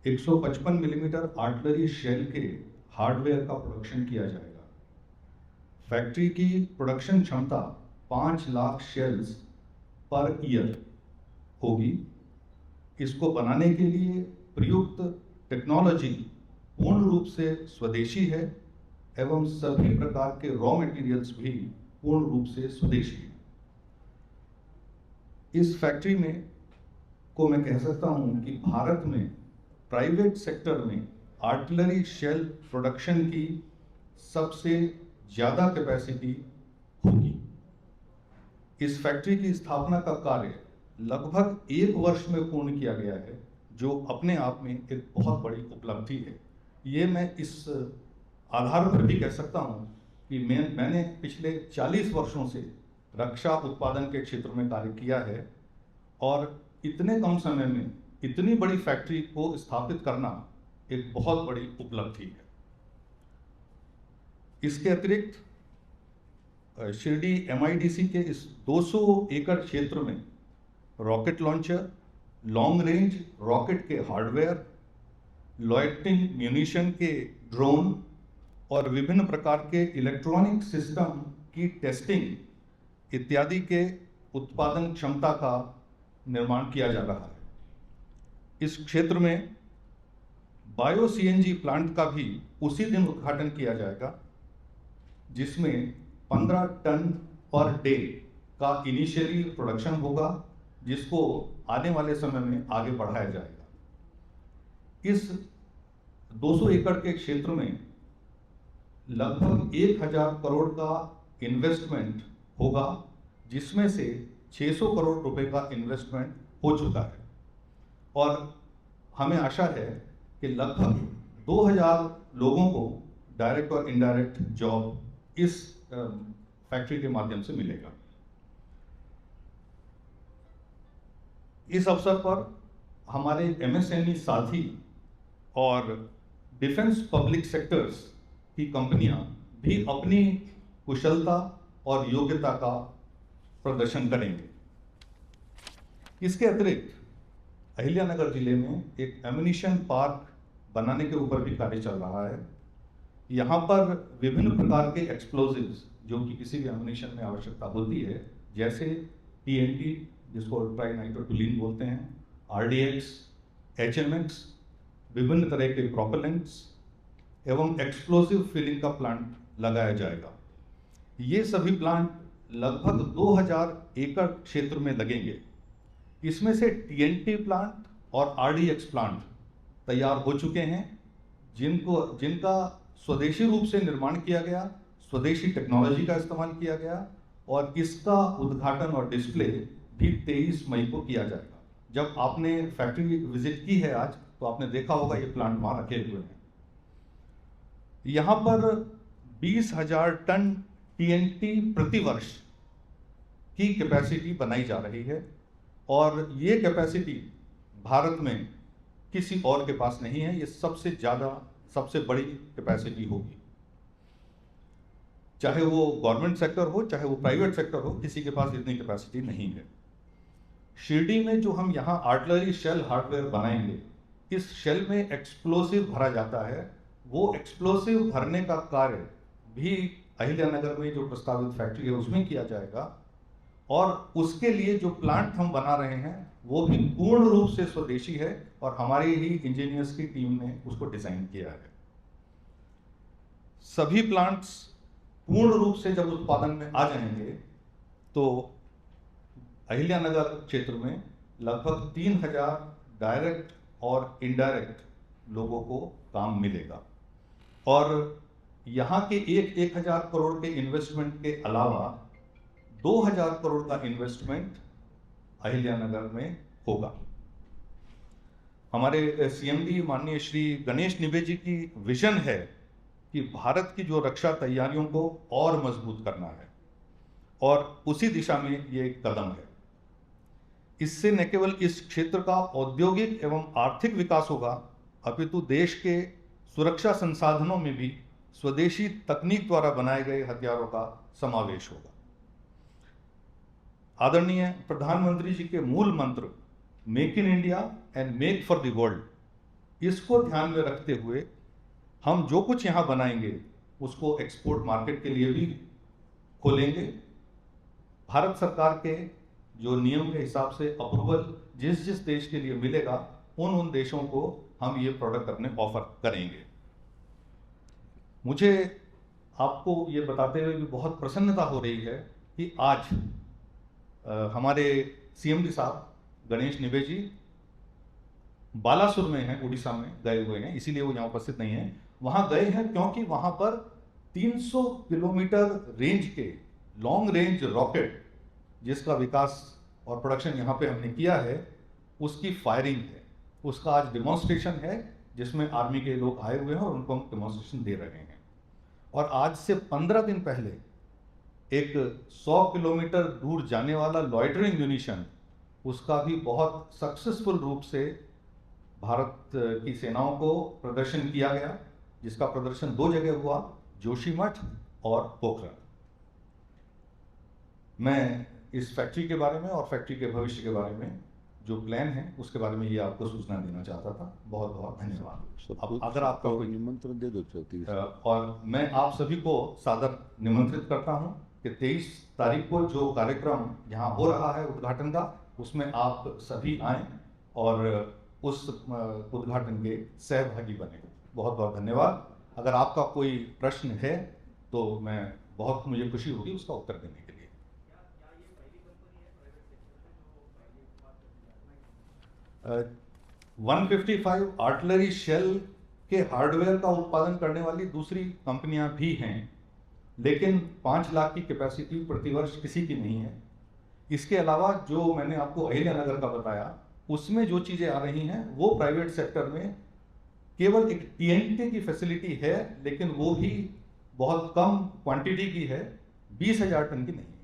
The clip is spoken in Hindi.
155 मिलीमीटर आर्टिलरी शेल के हार्डवेयर का प्रोडक्शन किया जाएगा। फैक्ट्री की प्रोडक्शन क्षमता 5 लाख शेल्स पर ईयर होगी। इसको बनाने के लिए प्रयुक्त टेक्नोलॉजी पूर्ण रूप से स्वदेशी है एवं सभी प्रकार के रॉ मटेरियल्स भी पूर्ण रूप से स्वदेशी हैं। इस फैक्ट्री में को मैं कह सकता हूं कि भारत में प्राइवेट सेक्टर में आर्टिलरी शेल प्रोडक्शन की सबसे ज़्यादा कैपेसिटी होगी। इस फैक्ट्री की स्थापना का कार्य लगभग 1 वर्ष में पूर्ण किया गया है, जो अपने आप में एक बहुत बड़ी उपलब्धि है। ये मैं इस आधार पर भी कह सकता हूँ कि मैंने पिछले 40 वर्षों से रक्षा उत्पादन के क्षेत्र में कार्य किया है और इतने कम समय में इतनी बड़ी फैक्ट्री को स्थापित करना एक बहुत बड़ी उपलब्धि है। इसके अतिरिक्त शिरडी MIDC के इस 200 एकड़ क्षेत्र में rocket launcher, long range rocket के हार्डवेयर, लॉयटिंग म्यूनिशन के ड्रोन और विभिन्न प्रकार के इलेक्ट्रॉनिक सिस्टम की टेस्टिंग इत्यादि के उत्पादन क्षमता का निर्माण किया जा रहा है। इस क्षेत्र में बायो CNG प्लांट का भी उसी दिन उद्घाटन किया जाएगा, जिसमें 15 टन पर डे का इनिशियली प्रोडक्शन होगा, जिसको आने वाले समय में आगे बढ़ाया जाएगा। इस 200 एकड़ के क्षेत्र में लगभग 1000 करोड़ का इन्वेस्टमेंट होगा, जिसमें से 600 करोड़ रुपए का इन्वेस्टमेंट हो चुका है और हमें आशा है कि लगभग 2000 लोगों को डायरेक्ट और इनडायरेक्ट जॉब इस फैक्ट्री के माध्यम से मिलेगा। इस अवसर पर हमारे MSME साथी और डिफेंस पब्लिक सेक्टर्स की कंपनियां भी अपनी कुशलता और योग्यता का प्रदर्शन करेंगे। इसके अतिरिक्त अहिल्यानगर जिले में एक एम्युनिशन पार्क बनाने के ऊपर भी कार्य चल रहा है। यहाँ पर विभिन्न प्रकार के एक्सप्लोजिव्स जो कि किसी भी एम्युनिशन में आवश्यकता होती है, जैसे TNT जिसको ट्राइनाइट्रोटुलिन बोलते हैं, RDX, HMX, विभिन्न तरह के प्रोपेलेंट्स एवं एक्सप्लोसिव फिलिंग का प्लांट लगाया जाएगा। ये सभी प्लांट लगभग 2000 एकड़ क्षेत्र में लगेंगे। इसमें से TNT प्लांट और RDX प्लांट तैयार हो चुके हैं, जिनका स्वदेशी रूप से निर्माण किया गया, स्वदेशी टेक्नोलॉजी का इस्तेमाल किया गया और इसका उद्घाटन और डिस्प्ले भी 23 मई को किया जाएगा। जब आपने फैक्ट्री विजिट की है आज, तो आपने देखा होगा ये प्लांट वहाँ रखे हुए हैं। यहाँ पर 20,000 टन TNT प्रति वर्ष की कैपेसिटी बनाई जा रही है और ये कैपेसिटी भारत में किसी और के पास नहीं है। ये सबसे बड़ी कैपेसिटी होगी। चाहे वो गवर्नमेंट सेक्टर हो, चाहे वो प्राइवेट सेक्टर हो, किसी के पास इतनी कैपेसिटी नहीं है। शिरडी में जो हम यहाँ आर्टिलरी शेल हार्डवेयर बनाएंगे, इस शेल में एक्सप्लोसिव भरा जाता है। वो एक्सप्लोसिव भरने का कार्य भी अहिल्यानगर में जो प्रस्तावित फैक्ट्री है उसमें किया जाएगा और उसके लिए जो प्लांट हम बना रहे हैं वो भी पूर्ण रूप से स्वदेशी है और हमारी ही इंजीनियर्स की टीम ने उसको डिजाइन किया है। सभी प्लांट्स पूर्ण रूप से जब उत्पादन में आ जाएंगे तो अहिल्यानगर क्षेत्र में लगभग 3000 डायरेक्ट और इनडायरेक्ट लोगों को काम मिलेगा और यहाँ के 1000 करोड़ के इन्वेस्टमेंट के अलावा 2000 करोड़ का इन्वेस्टमेंट अहिल्यानगर में होगा। हमारे CMD माननीय श्री गणेश निबे जी की विजन है कि भारत की जो रक्षा तैयारियों को और मजबूत करना है और उसी दिशा में ये एक कदम है। इससे न केवल इस क्षेत्र का औद्योगिक एवं आर्थिक विकास होगा, अपितु देश के सुरक्षा संसाधनों में भी स्वदेशी तकनीक द्वारा बनाए गए हथियारों का समावेश होगा। आदरणीय प्रधानमंत्री जी के मूल मंत्र make in India and make for the world, इसको ध्यान में रखते हुए हम जो कुछ यहाँ बनाएंगे उसको एक्सपोर्ट मार्केट के लिए भी खोलेंगे। भारत सरकार के जो नियम के हिसाब से अप्रूवल जिस जिस देश के लिए मिलेगा उन देशों को हम ये प्रोडक्ट अपने ऑफर करेंगे। मुझे आपको ये बताते हुए भी बहुत प्रसन्नता हो रही है कि आज हमारे सीएमडी साहब गणेश निबे जी बालासुर में हैं, उड़ीसा में गए हुए हैं, इसीलिए वो यहाँ उपस्थित नहीं है। वहाँ गए हैं क्योंकि वहाँ पर 300 किलोमीटर रेंज के लॉन्ग रेंज रॉकेट जिसका विकास और प्रोडक्शन यहाँ पे हमने किया है उसकी फायरिंग है, उसका आज डिमॉन्स्ट्रेशन है जिसमें आर्मी के लोग आए हुए हैं और उनको हम डिमॉन्स्ट्रेशन दे रहे हैं। और आज से 15 दिन पहले एक 100 किलोमीटर दूर जाने वाला लॉइटरिंग म्यूनिशन, उसका भी बहुत सक्सेसफुल रूप से भारत की सेनाओं को प्रदर्शन किया गया, जिसका प्रदर्शन 2 जगह हुआ, जोशीमठ और पोखरण। मैं इस फैक्ट्री के बारे में और फैक्ट्री के भविष्य के बारे में जो प्लान है उसके बारे में ये आपको सूचना देना चाहता था। बहुत बहुत धन्यवाद। अगर आपका कोई निमंत्रण दे दो 34 और मैं आप सभी को सादर निमंत्रित करता हूं कि 23 तारीख को जो कार्यक्रम यहाँ हो रहा है उद्घाटन का, उसमें आप सभी आएं और उस उद्घाटन के सहभागी बने। बहुत बहुत धन्यवाद। अगर आपका कोई प्रश्न है तो मुझे खुशी होगी उसका उत्तर देने के लिए। 155 आर्टिलरी शेल के हार्डवेयर का उत्पादन करने वाली दूसरी कंपनियां भी हैं, लेकिन 5 लाख की कैपेसिटी प्रतिवर्ष किसी की नहीं है। इसके अलावा जो मैंने आपको अहिल्यानगर का बताया उसमें जो चीज़ें आ रही हैं वो प्राइवेट सेक्टर में केवल एक TNT की फैसिलिटी है, लेकिन वो भी बहुत कम क्वांटिटी की है, 20,000 टन की नहीं है।